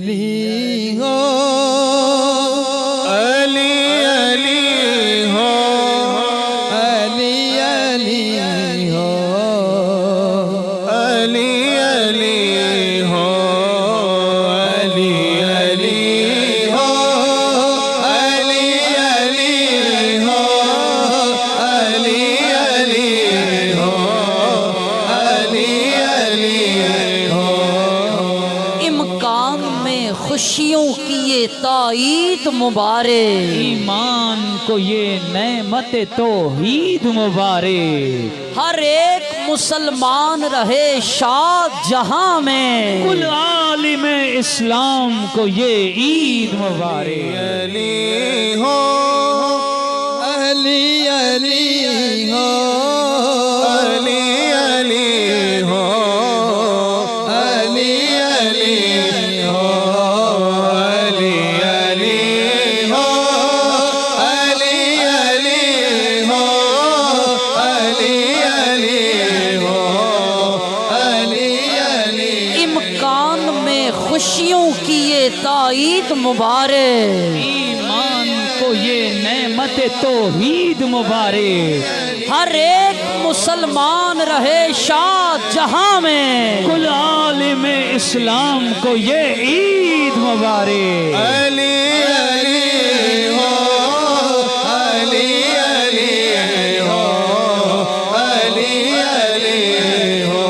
अली हो अली अली हो अली अली हो अली अली हो अली अली हो अली अली हो अली अली हो अली अली हो। इमकान में खुशियों की ये ताईद मुबारक, ईमान को ये नेमत तौहीद मुबारक। हर एक मुसलमान रहे शाद जहां में, कुल आलिम इस्लाम को ये ईद मुबारक। अली हो अली अली हो अली अली हो अली अली हो अली अली हो अली अली हो अली अली हो अली अली। इमकान में खुशियों की ये ताईद मुबारक, ईमान को ये नेमत तौहीद मुबारक। हर एक मुसलमान रहे शाद जहां में, कुल आलिम इस्लाम को ये ईद मुबारक। अली अली हो अली अली हो अली अली हो।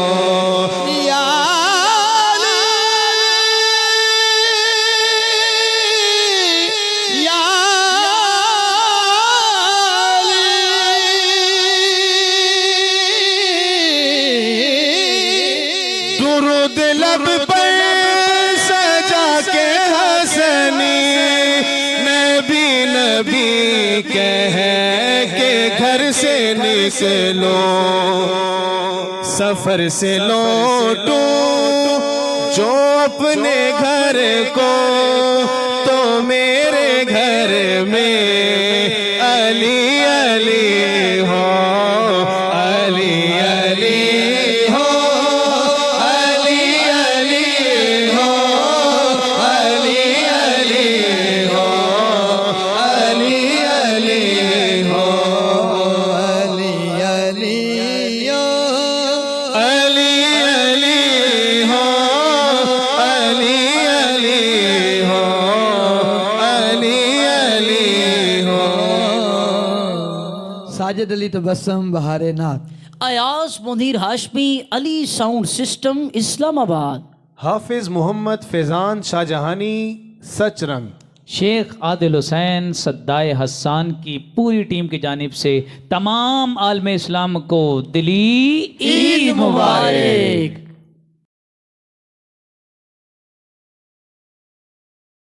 या या दुरूद लब पर सजा के हसनी नबी नबी कह के घर से निकलो सफर से लौटो जो अपने घर को तो मेरे घर में अली अली हो अली अली हो अली अली हो अली अली हो अली अली हो अली अली हो अली अली हो अली अली हो अली अली हो। साजिद अली तबस्सुम बहारे नात। Ayaz Munir Hashmi, Ali sound system, Islamabad. हाफिज मोहम्मद फैजान शाहजहानी, सच रंग। शेख आदिल हुसैन सद्दाए हसन की पूरी टीम की जानिब से तमाम आलम इस्लाम को दिली ईद मुबारक।